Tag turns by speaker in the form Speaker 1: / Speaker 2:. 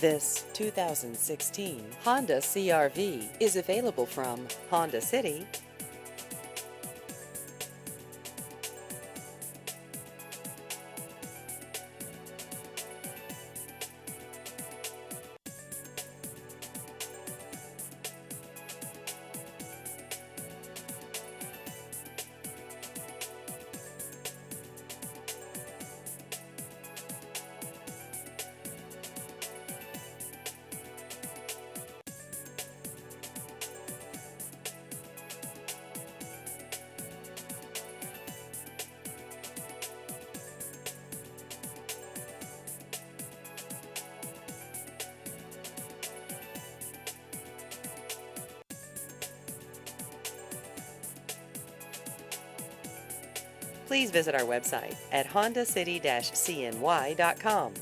Speaker 1: This 2016 Honda CR-V is available from Honda City. Please visit our website at hondacity-cny.com.